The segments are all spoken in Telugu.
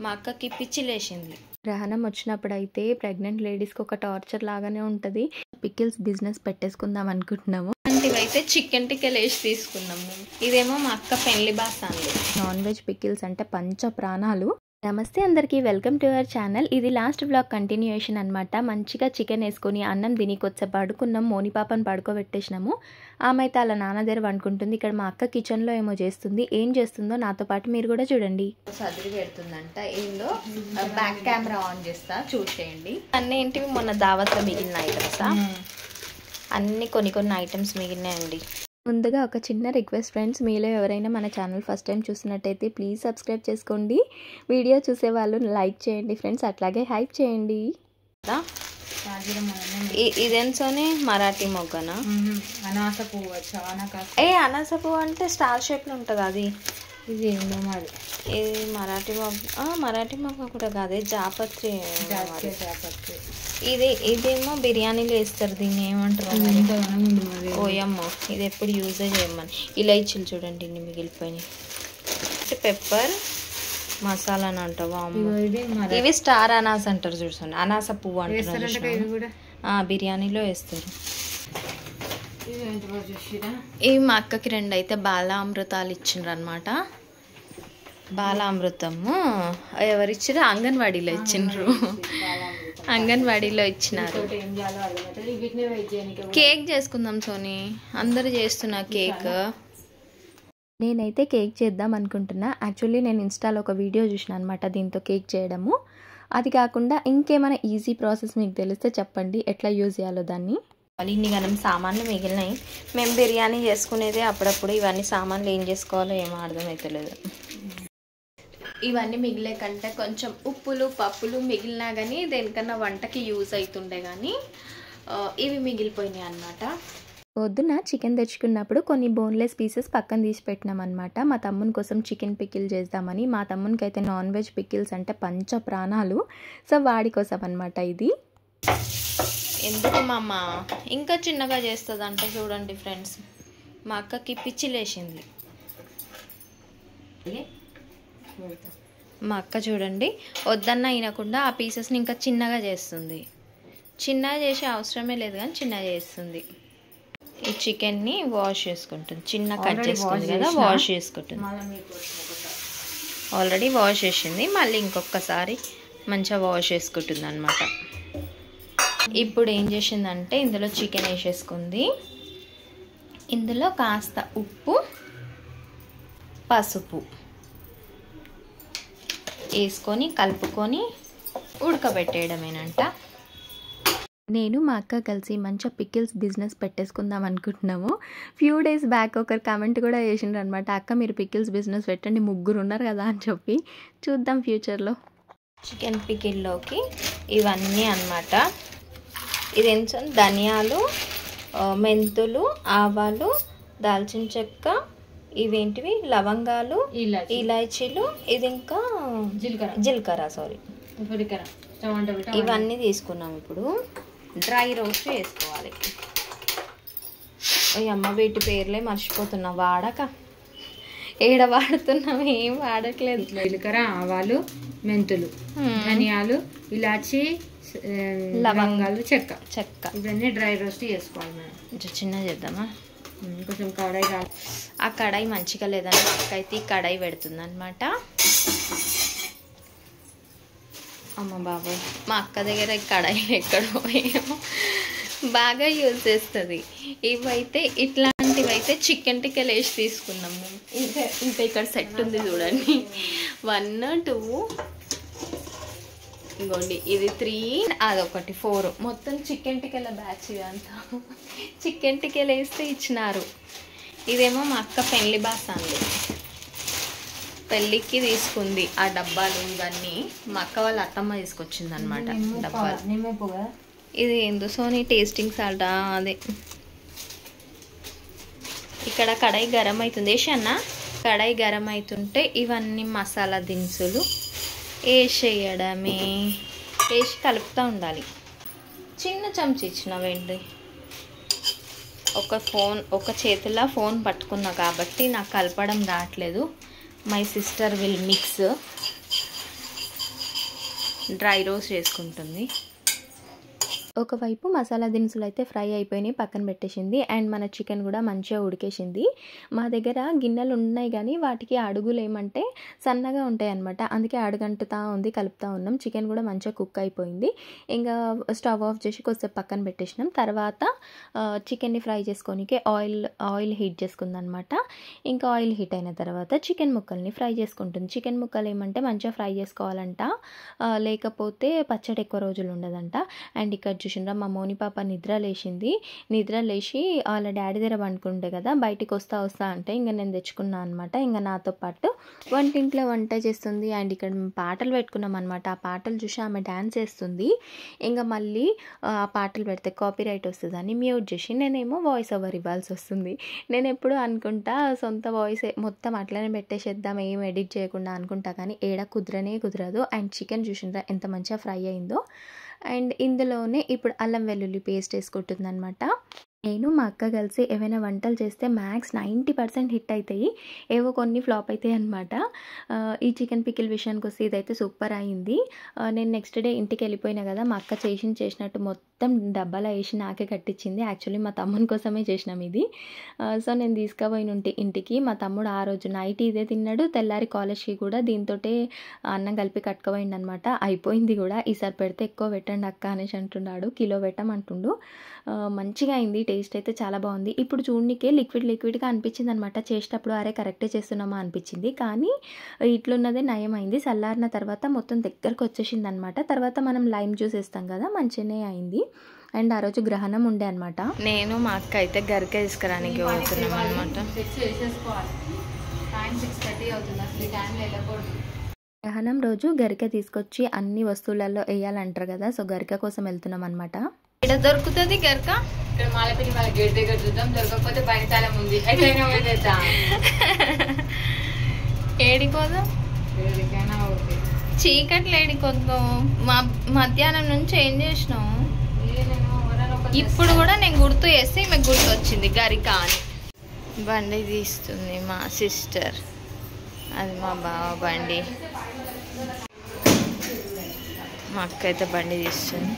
మా అక్కకి పిచ్చి లేచింది. గ్రహణం వచ్చినప్పుడు అయితే ప్రెగ్నెంట్ లేడీస్కి ఒక టార్చర్ లాగానే ఉంటుంది. పికిల్స్ బిజినెస్ పెట్టేసుకుందాం అనుకుంటున్నాము. అలాంటివైతే చికెన్ టిక్కెల్ వేసి తీసుకున్నాము. ఇదేమో మా అక్క పెళ్లి బాస్ అండి. నాన్ వెజ్ పికిల్స్ అంటే పంచ ప్రాణాలు. నమస్తే అందరికీ, వెల్కమ్ టు అవర్ ఛానల్. ఇది లాస్ట్ వ్లాగ్ కంటిన్యూయేషన్ అనమాట. మంచిగా చికెన్ వేసుకొని అన్నం తినికొచ్చే పడుకున్నాం. మోని పాపను పడుకోబెట్టేసినాము. ఆమె అయితే అలా నాన్న దగ్గర వండుకుంటుంది. ఇక్కడ మా అక్క కిచెన్లో ఏమో చేస్తుంది. ఏం చేస్తుందో నాతో పాటు మీరు కూడా చూడండి. సదిరి పెడుతుందంట. ఏందో బ్యాక్ కెమెరా ఆన్ చేస్తా, చూసేయండి. అన్నీ ఏంటివి మొన్న దావత్లో మిగిలిన ఐటమ్స్, అన్నీ కొన్ని ఐటమ్స్ మిగిలినాయండి. ముందుగా ఒక చిన్న రిక్వెస్ట్ ఫ్రెండ్స్, మీలో ఎవరైనా మన ఛానల్ ఫస్ట్ టైం చూసినట్టయితే ప్లీజ్ సబ్స్క్రైబ్ చేసుకోండి. వీడియో చూసే వాళ్ళు లైక్ చేయండి ఫ్రెండ్స్, అట్లాగే హైప్ చేయండి. ఇదేంటోనే మరాఠీ మొగ్గనా? అనాస పువ్వు. అనాస పువ్వు అంటే స్టార్ షేప్లో ఉంటుంది అది. ఇది ఏందో మరి, ఇది మరాఠీ మొగ్గ. మరాఠీ మొగ్గ కూడా కాదు, జాపత్రి. ఇదేమో బిర్యానీలో వేస్తారు. దీన్ని ఏమంటారు? ఓయమ్మో, ఇది ఎప్పుడు యూజ్ చేయమని. ఇలాచీలు చూడండి ఇన్ని మిగిలిపోయినాయి. పెప్పర్ మసాలా అని అంటావా? ఇవి స్టార్ అనాస అంటారు చూడండి. అనాస పువ్వు అంటారు, బిర్యానీలో వేస్తారు. ఇవి మా అక్కకి 2 అయితే బాలామృతాలు ఇచ్చిండ్రు అనమాట. బాలామృతము ఎవరిచ్చిర్రు? అంగన్వాడీలో ఇచ్చిండ్రు. అంగన్వాడీలో ఇచ్చినారు. కేక్ చేసుకుందాం సోనీ, అందరు చేస్తున్నా కేక్. నేనైతే కేక్ చేద్దాం అనుకుంటున్నా. యాక్చువల్లీ నేను ఇన్స్టాలో ఒక వీడియో చూసిన అనమాట దీంతో కేక్ చేయడము. అది కాకుండా ఇంకేమైనా ఈజీ ప్రాసెస్ మీకు తెలిస్తే చెప్పండి, ఎట్లా యూజ్ చేయాలో దాన్ని. ఇన్ని గనం సామాన్లు మిగిలినాయి. మేము బిర్యానీ చేసుకునేదే అప్పుడప్పుడు. ఇవన్నీ సామాన్లు ఏం చేసుకోవాలో ఏమో అర్థమవుతలేదు. ఇవన్నీ మిగిలే కంటే కొంచెం ఉప్పులు పప్పులు మిగిలినా కానీ దేనికన్నా వంటకి యూజ్ అవుతుండే, కానీ ఇవి మిగిలిపోయినాయి అన్నమాట. పొద్దున చికెన్ తెచ్చుకున్నప్పుడు కొన్ని బోన్లెస్ పీసెస్ పక్కన తీసి పెట్టినాం అనమాట. మా తమ్ముని కోసం చికెన్ పికిల్ చేద్దామని. మా తమ్మునికి అయితే నాన్ వెజ్ పికిల్స్ అంటే పంచ ప్రాణాలు. సో వాడి కోసం అనమాట ఇది. ఎందుకు మా అమ్మ ఇంకా చిన్నగా చేస్తుంది అంటే చూడండి ఫ్రెండ్స్, మా అక్కకి పిచ్చి లేచింది. మా అక్క చూడండి, వద్దన్నా వినకుండా ఆ పీసెస్ని ఇంకా చిన్నగా చేస్తుంది. చిన్నగా చేసే అవసరమే లేదు కానీ చిన్నగా చేస్తుంది. ఈ చికెన్ని వాష్ చేసుకుంటుంది, చిన్న కట్ చేసుకుంటుంది కదా, వాష్ చేసుకుంటుంది. ఆల్రెడీ వాష్ చేసింది, మళ్ళీ ఇంకొకసారి మంచిగా వాష్ చేసుకుంటుంది అనమాట. ఇప్పుడు ఏం చేసిందంటే ఇందులో చికెన్ వేసేసుకుంది. ఇందులో కాస్త ఉప్పు పసుపు వేసుకొని కలుపుకొని ఉడకబెట్టేయడమేనంట. నేను మా అక్క కలిసి మంచిగా పికిల్స్ బిజినెస్ పెట్టేసుకుందాం అనుకుంటున్నాము. ఫ్యూ డేస్ బ్యాక్ ఒకరు కామెంట్ కూడా చేసిండ్రు అనమాట, అక్క మీరు పికిల్స్ బిజినెస్ పెట్టండి, 3 ఉన్నారు కదా అని చెప్పి. చూద్దాం ఫ్యూచర్లో. చికెన్ పికిల్లోకి ఇవన్నీ అన్నమాట. ఇదేంటో ధనియాలు, మెంతులు, ఆవాలు, దాల్చిన చెక్క, ఇవేంటివి లవంగాలు, ఇలాచీలు, ఇది ఇంకా జీలకర్ర ఇవన్నీ తీసుకున్నాం. ఇప్పుడు డ్రై రోస్ట్ వేసుకోవాలి. అమ్మ వీటి పేర్లే మర్చిపోతున్నా, వాడక ఏడ వాడుతున్నాం, ఏం వాడట్లేదు. జీలకర్ర, ఆవాలు, మెంతులు, ధనియాలు, ఇలాచి, లవంగాలు, చెక్క ఇవన్నీ డ్రై రోస్ట్ చేసుకోవాలి. మనం చిన్న చేద్దామా? కొంచెం కడాయి ఆ కడాయి మంచిగా లేదని అక్క అయితే ఈ కడాయి పెడుతుంది అనమాట. అమ్మ బాబాయ్, మా అక్క దగ్గర కడాయి ఎక్కడో ఏమో బాగా యూజ్ చేస్తుంది. ఇవైతే ఇట్లాంటివైతే చికెన్ టిక్కెల్ వేసి తీసుకున్నాము. ఇంకా ఇక్కడ సెట్ ఉంది చూడండి, 1 2 ఇగోండి, ఇది 3, అదొకటి 4, మొత్తం చికెన్ టిక్కెల బ్యాచ్. ఇదంతా చికెన్ టిక్కెల్ వేస్తే ఇచ్చినారు. ఇదేమో మా అక్క పెళ్లి బాస్ అండి, పెళ్ళికి తీసుకుంది ఆ డబ్బాలు. ఇవన్నీ మా అక్క వాళ్ళ అత్తమ్మ తీసుకొచ్చింది అనమాట డబ్బాలు. ఇది ఏందో సోనీ టేస్టింగ్ సాల్ట్, అదే. ఇక్కడ కడాయి గరం అవుతుంది, వేసన్నా కడాయి గరం అవుతుంటే ఇవన్నీ మసాలా దినుసులు వేసేయడమే. వేసి కలుపుతూ ఉండాలి. చిన్న చెంచా ఇచ్చిన వెండి. ఒక చేతిలో ఫోన్ పట్టుకున్నా కాబట్టి నాకు కలపడం రావట్లేదు. My sister will mix. Dry roast చేసుకుంటుంది. ఒకవైపు మసాలా దినుసులు అయితే ఫ్రై అయిపోయినాయి, పక్కన పెట్టేసింది. అండ్ మన చికెన్ కూడా మంచిగా ఉడికేసింది. మా దగ్గర గిన్నెలు ఉన్నాయి కానీ వాటికి అడుగులు ఏమంటే సన్నగా ఉంటాయి అన్నమాట. అందుకే అడుగంటుతా ఉంది, కలుపుతూ ఉన్నాం. చికెన్ కూడా మంచిగా కుక్ అయిపోయింది. ఇంకా స్టవ్ ఆఫ్ చేసి కొద్దిసేపు పక్కన పెట్టేసినాం. తర్వాత చికెన్ని ఫ్రై చేసుకోనికి ఆయిల్ హీట్ చేసుకుంది అనమాట. ఇంకా ఆయిల్ హీట్ అయిన తర్వాత చికెన్ ముక్కల్ని ఫ్రై చేసుకుంటుంది. చికెన్ ముక్కలు ఏమంటే మంచిగా ఫ్రై చేసుకోవాలంట, లేకపోతే పచ్చడి ఎక్కువ రోజులు ఉండదంట. అండ్ ఇక్కడ చూసిండ్రా మా మోని పాప నిద్ర లేచి వాళ్ళ డాడీ దగ్గర పండుకుంటే కదా, బయటికి వస్తా అంటే ఇంకా నేను తెచ్చుకున్నాను అనమాట. ఇంకా నాతో పాటు వంటింట్లో వంట చేస్తుంది. అండ్ ఇక్కడ మేము పాటలు పెట్టుకున్నాం అనమాట. ఆ పాటలు చూసి ఆమె డ్యాన్స్ చేస్తుంది. ఇంకా మళ్ళీ ఆ పాటలు పెడితే కాపీరైట్ వస్తుందని మ్యూట్ చేసి నేనేమో వాయిస్ ఓవర్ ఇవ్వాల్సి వస్తుంది. నేను ఎప్పుడు అనుకుంటా సొంత వాయిస్ మొత్తం అట్లనే పెట్టేసేద్దాం, ఏం ఎడిట్ చేయకుండా అనుకుంటా, కానీ కుదరదు. అండ్ చికెన్ చూసిండ్రా ఎంత మంచిగా ఫ్రై అయిందో. అండ్ ఇందులోనే ఇప్పుడు అల్లం వెల్లుల్లి పేస్ట్ వేసుకుంటుంది అనమాట. నేను మా అక్క కలిసి ఏవైనా వంటలు చేస్తే మ్యాక్స్ 90% హిట్ అవుతాయి, ఏవో కొన్ని ఫ్లాప్ అవుతాయి అనమాట. ఈ చికెన్ పికిల్ విషయానికి వస్తే ఇదైతే సూపర్ అయింది. నేను నెక్స్ట్ డే ఇంటికి వెళ్ళిపోయినా కదా, మా అక్క చేసినట్టు మొత్తం డబ్బాలో వేసి నాకే కట్టించింది. యాక్చువల్లీ మా తమ్ముని కోసమే చేసినాం ఇది. సో నేను తీసుకుపోయిన ఇంటికి మా తమ్ముడు ఆ రోజు నైట్ ఇదే తిన్నాడు, తెల్లారి కాలేజ్కి కూడా దీంతో అన్నం కలిపి కట్టుకుపోయింది అనమాట. అయిపోయింది కూడా. ఈసారి పెడితే ఎక్కువ పెట్టండి అక్క అనేసి అంటున్నాడు, కిలో పెట్టమంటుండు. మంచిగా అయింది, టేస్ట్ అయితే చాలా బాగుంది. ఇప్పుడు చూడనికే లిక్విడ్గా అనిపించింది అనమాట. చేసేటప్పుడు అరే కరెక్టే చేస్తున్నామా అనిపించింది, కానీ ఇట్లున్నదే నయం అయింది. చల్లారిన తర్వాత మొత్తం దగ్గరకు వచ్చేసింది అనమాట. తర్వాత మనం లైమ్ జ్యూస్ వేస్తాం కదా, మంచిగానే అయింది. అండ్ ఆ రోజు గ్రహణం ఉండే అనమాట. నేను మా అక్క అయితే గరిక తీసుకురానికి పోతున్నాం అనమాట. గ్రహణం రోజు గరిక తీసుకొచ్చి అన్ని వస్తువులలో వేయాలంటారు కదా, సో గరిక కోసం వెళ్తున్నాం అనమాట. ఇక్కడ దొరుకుతుంది గరిక, ఇక్కడ మాలపిల్లి వాళ్ళ గేట్ దగ్గర చూద్దాం, దొరకకపోతే బయట తాళం ఉంది, ఏడిపోదాం, చీకట్లు ఏడికొద్దాం. మధ్యాహ్నం నుంచి ఏం చేసినాం, ఇప్పుడు కూడా నేను గుర్తు చేస్తే మీకు గుర్తు వచ్చింది గరిక అని. బండి తీస్తుంది మా సిస్టర్, అది మా బావ బండి. మా అక్క అయితే బండి తీస్తుంది.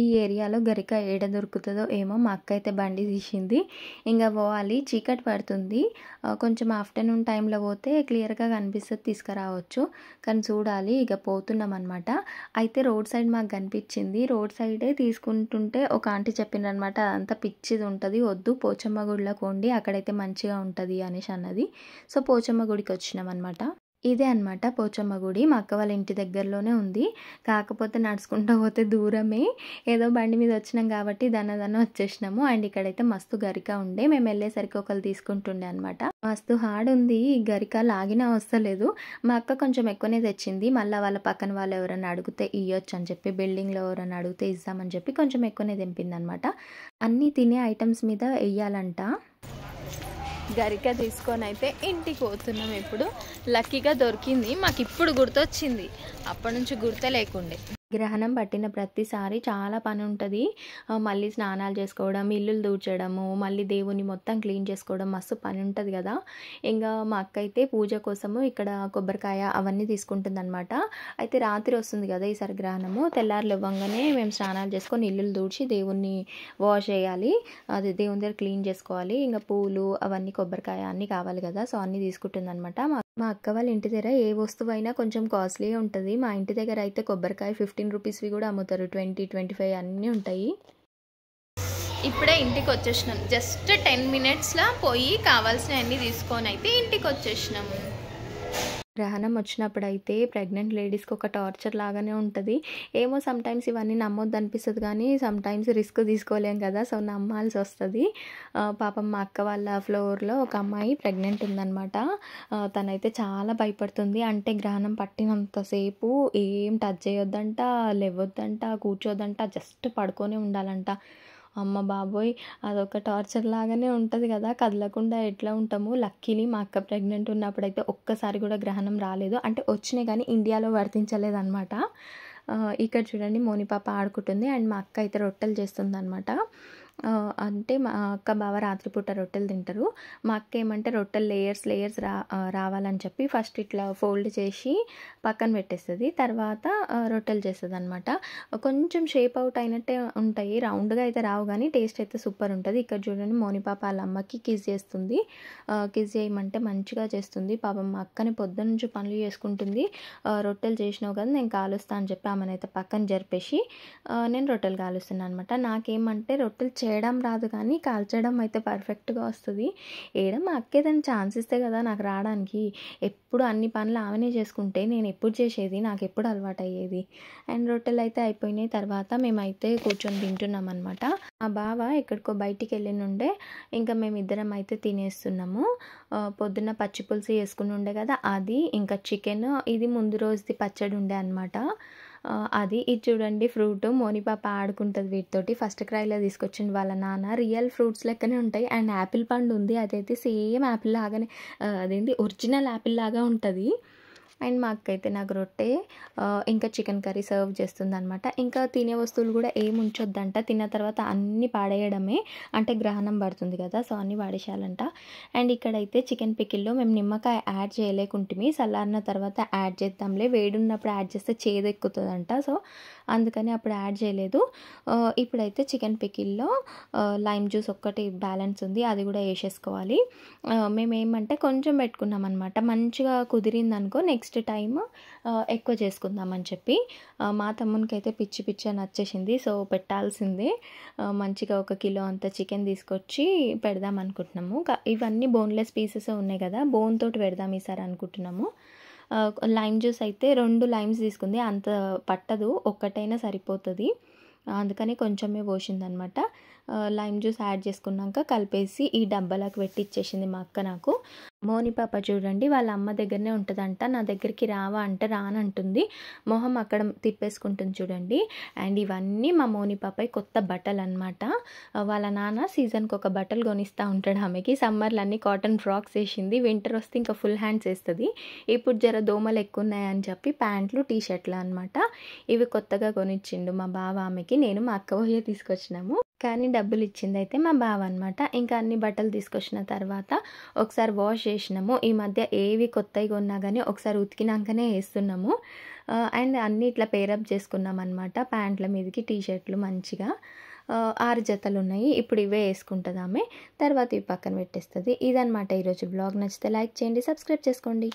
ఈ ఏరియాలో గరిక ఏడ దొరుకుతుందో ఏమో, మా అక్క అయితే బండి తీసింది. ఇంకా పోవాలి, చీకటి పడుతుంది. కొంచెం ఆఫ్టర్నూన్ టైంలో పోతే క్లియర్గా కనిపిస్తుంది, తీసుకురావచ్చు. కానీ చూడాలి, ఇక పోతున్నాం అనమాట. అయితే రోడ్ సైడ్ మాకు కనిపించింది. రోడ్ సైడే తీసుకుంటుంటే ఒక ఆంటీ చెప్పిండ్రనమాట, అదంతా పిచ్చిది ఉంటుంది, వద్దు పోచమ్మ గుడిలో కొండి, అక్కడైతే మంచిగా ఉంటుంది అనేసి అన్నది. సో పోచమ్మ గుడికి వచ్చినాం అనమాట. ఇదే అనమాట పోచమ్మ గుడి. మా అక్క వాళ్ళ ఇంటి దగ్గరలోనే ఉంది, కాకపోతే నడుచుకుంటూ పోతే దూరమే. ఏదో బండి మీద వచ్చినాం కాబట్టి దన్న వచ్చేసినాము. అండ్ ఇక్కడైతే మస్తు గరిక ఉండే, మేము వెళ్ళేసరికి ఒకరు తీసుకుంటుండే అనమాట. మస్తు హార్డ్ ఉంది ఈ గరిక, లాగినా వస్తలేదు. మా అక్క కొంచెం ఎక్కువనే తెచ్చింది, మళ్ళీ వాళ్ళ పక్కన వాళ్ళు ఎవరైనా అడిగితే ఇవ్వచ్చు అని చెప్పి, బిల్డింగ్లో ఎవరైనా అడిగితే ఇస్తామని చెప్పి కొంచెం ఎక్కువనే తెంపింది అనమాట. అన్నీ తినే ఐటమ్స్ మీద వేయాలంట. గరిక తీసుకొని అయితే ఇంటికి పోతున్నాం. ఇప్పుడు లక్కీగా దొరికింది, మాకు ఇప్పుడు గుర్తొచ్చింది, అప్పటి నుంచి గుర్తే లేకుండే. గ్రహణం పట్టిన ప్రతిసారి చాలా పని ఉంటుంది. మళ్ళీ స్నానాలు చేసుకోవడం, ఇల్లులు దూడ్చడము, మళ్ళీ దేవుని మొత్తం క్లీన్ చేసుకోవడం, మస్తు పని ఉంటుంది కదా. ఇంకా మా అక్క అయితే పూజ కోసము ఇక్కడ కొబ్బరికాయ అవన్నీ తీసుకుంటుంది అనమాట. అయితే రాత్రి వస్తుంది కదా ఈసారి గ్రహణము, తెల్లారులు ఇవ్వగానే మేము స్నానాలు చేసుకొని ఇల్లులు దూడ్చి దేవుణ్ణి వాష్ చేయాలి, అది దేవుని దగ్గర క్లీన్ చేసుకోవాలి. ఇంకా పూలు అవన్నీ కొబ్బరికాయ అన్నీ కావాలి కదా, సో అన్నీ తీసుకుంటుంది అనమాట. మా అక్క వాళ్ళ ఇంటి దగ్గర ఏ వస్తువు అయినా కొంచెం కాస్ట్లీగా ఉంటుంది. మా ఇంటి దగ్గర అయితే కొబ్బరికాయ 15 రూపీస్వి కూడా అమ్ముతారు, 20, 25 అన్నీ ఉంటాయి. ఇప్పుడే ఇంటికి వచ్చేసినాం, జస్ట్ 10 మినిట్స్లో పోయి కావాల్సినవన్నీ తీసుకొని అయితే ఇంటికి వచ్చేసినాము. గ్రహణం వచ్చినప్పుడు అయితే ప్రెగ్నెంట్ లేడీస్కి ఒక టార్చర్ లాగానే ఉంటుంది. ఏమో సమ్టైమ్స్ ఇవన్నీ నమ్మొద్దు అనిపిస్తుంది, కానీ సమ్టైమ్స్ రిస్క్ తీసుకోలేం కదా, సో నమ్మాల్సి వస్తుంది. పాపం మా అక్క వాళ్ళ ఫ్లోర్లో ఒక అమ్మాయి ప్రెగ్నెంట్ ఉందన్నమాట. తనైతే చాలా భయపడుతుంది. అంటే గ్రహణం పట్టినంతసేపు ఏం టచ్ చేయొద్దంట, లేవొద్దంట, కూర్చోద్దంట, జస్ట్ పడుకొని ఉండాలంట. అమ్మ బాబోయ్, అదొక టార్చర్ లాగానే ఉంటుంది కదా, కదలకుండా ఎట్లా ఉంటాము. లక్కీలీ మా అక్క ప్రెగ్నెంట్ ఉన్నప్పుడైతే ఒక్కసారి కూడా గ్రహణం రాలేదు, అంటే వచ్చినాయి కానీ ఇండియాలో వర్తించలేదు అనమాట. ఇక్కడ చూడండి మోని పాప ఆడుకుంటుంది, అండ్ మా అక్క అయితే రొట్టెలు చేస్తుంది అనమాట. అంటే మా అక్క బావ రాత్రిపూట రొట్టెలు తింటారు. మా అక్క ఏమంటే రొట్టెలు లేయర్స్ రావాలని చెప్పి ఫస్ట్ ఇట్లా ఫోల్డ్ చేసి పక్కన పెట్టేస్తుంది. తర్వాత రొట్టెలు చేస్తుందనమాట. కొంచెం షేప్ అవుట్ అయినట్టే ఉంటాయి, రౌండ్గా అయితే రావు కానీ టేస్ట్ అయితే సూపర్ ఉంటుంది. ఇక్కడ చూడండి మోని పాప వాళ్ళ అమ్మకి కిస్ చేస్తుంది. కిస్ చేయమంటే మంచిగా చేస్తుంది. పాపం మా అక్కని పొద్దున్న నుంచి పనులు చేసుకుంటుంది. రొట్టెలు చేసినావు కదా నేను కాలుస్తా అని చెప్పి ఆమెనైతే పక్కన జరిపేసి నేను రొట్టెలు కాలుస్తున్నాను అనమాట. నాకేమంటే రొట్టెలు చేయడం రాదు కానీ కాల్చడం అయితే పర్ఫెక్ట్గా వస్తుంది. మా అక్క ఏదైనా ఛాన్స్ ఇస్తే కదా నాకు రావడానికి. ఎప్పుడు అన్ని పనులు ఆమెనే చేసుకుంటే నేను ఎప్పుడు చేసేది, నాకు ఎప్పుడు అలవాటు అయ్యేది. అండ్ రొట్టెలు అయితే అయిపోయినాయి. తర్వాత మేమైతే కూర్చొని తింటున్నాం అనమాట. మా బావ ఎక్కడికో బయటికి వెళ్ళినుండే, ఇంకా మేమిద్దరం అయితే తినేస్తున్నాము. పొద్దున్న పచ్చి పులుసు వేసుకుని ఉండే కదా అది, ఇంకా చికెన్, ఇది ముందు రోజుది పచ్చడి ఉండే అనమాట. ఇది చూడండి ఫ్రూట్, మోని పాప ఆడుకుంటుంది వీటితోటి. ఫస్ట్ క్రైలో తీసుకొచ్చింది వాళ్ళ నాన్న. రియల్ ఫ్రూట్స్ లెక్కనే ఉంటాయి. అండ్ యాపిల్ పండు ఉంది, అదైతే సేమ్ యాపిల్ లాగానే, అదేంటి ఒరిజినల్ యాపిల్ లాగా ఉంటుంది. అండ్ మా అక్క అయితే నాకు రొట్టె ఇంకా చికెన్ కర్రీ సర్వ్ చేస్తుంది అనమాట. ఇంకా తినే వస్తువులు కూడా ఏమి ఉంచొద్దంట, తిన్న తర్వాత అన్నీ పాడేయడమే, అంటే గ్రహణం పడుతుంది కదా, సో అన్నీ పాడేసేయాలంట. అండ్ ఇక్కడైతే చికెన్ పికిల్లో మేము నిమ్మకాయ యాడ్ చేయలేకుంటుమి, చల్లారిన తర్వాత యాడ్ చేద్దాంలే, వేడున్నప్పుడు యాడ్ చేస్తే చేదు ఎక్కుతుందంట, సో అందుకని అప్పుడు యాడ్ చేయలేదు. ఇప్పుడైతే చికెన్ పికిల్లో లైమ్ జ్యూస్ ఒక్కటి బ్యాలెన్స్ ఉంది, అది కూడా వేసేసుకోవాలి. మేమేమంటే కొంచెం పెట్టుకున్నాం అనమాట, మంచిగా కుదిరిందనుకో నెక్స్ట్ టైం ఎక్కువ చేసుకుందామని చెప్పి. మా తమ్మునికి అయితే పిచ్చి నచ్చేసింది, సో పెట్టాల్సిందే. మంచిగా 1 కిలో అంత చికెన్ తీసుకొచ్చి పెడదాం అనుకుంటున్నాము. ఇవన్నీ బోన్లెస్ పీసెస్ ఉన్నాయి కదా, బోన్ తోటి పెడదాం ఈసారి అనుకుంటున్నాము. లైమ్ జ్యూస్ అయితే 2 లైమ్స్ తీసుకుంది, అంత పట్టదు, ఒక్కటైనా సరిపోతుంది, అందుకని కొంచెమే పోసిందనమాట. లైమ్ జ్యూస్ యాడ్ చేసుకున్నాక కలిపేసి ఈ డబ్బాలకు పెట్టి ఇచ్చేసింది మా అక్క నాకు. మోని పాప చూడండి వాళ్ళ అమ్మ దగ్గరనే ఉంటుందంట, నా దగ్గరికి రావా అంటే రానంటుంది, మొహం అక్కడ తిప్పేసుకుంటుంది చూడండి. అండ్ ఇవన్నీ మా మోని పాప కొత్త బట్టలు అనమాట. వాళ్ళ నాన్న సీజన్కి ఒక బట్టలు కొనిస్తూ ఉంటాడు ఆమెకి. సమ్మర్లో అన్ని కాటన్ ఫ్రాక్స్ వేసింది, వింటర్ వస్తే ఇంకా ఫుల్ హ్యాండ్స్ వేస్తుంది. ఇప్పుడు జర దోమలు ఎక్కువ ఉన్నాయని చెప్పి ప్యాంట్లు టీషర్ట్లు అనమాట, ఇవి కొత్తగా కొనిచ్చిండు మా బావ ఆమెకి. నేను మా అక్క పోయే తీసుకొచ్చినాము, కానీ డబ్బులు ఇచ్చింది అయితే మా బావ అనమాట. ఇంకా అన్ని బట్టలు తీసుకొచ్చిన తర్వాత ఒకసారి వాష్ చేసినాము. ఈ మధ్య ఏవి కొత్తవి కొన్నా కానీ ఒకసారి ఉతికినాకనే వేస్తున్నాము. అండ్ అన్నీ ఇట్లా పేరప్ చేసుకున్నాం అనమాట. ప్యాంట్ల మీదకి టీషర్ట్లు మంచిగా 6 జతలు ఉన్నాయి. ఇప్పుడు ఇవే వేసుకుంటుంది ఆమె, తర్వాత ఇవి పక్కన పెట్టేస్తుంది. ఇదనమాట ఈరోజు బ్లాగ్. నచ్చితే లైక్ చేయండి, సబ్స్క్రైబ్ చేసుకోండి.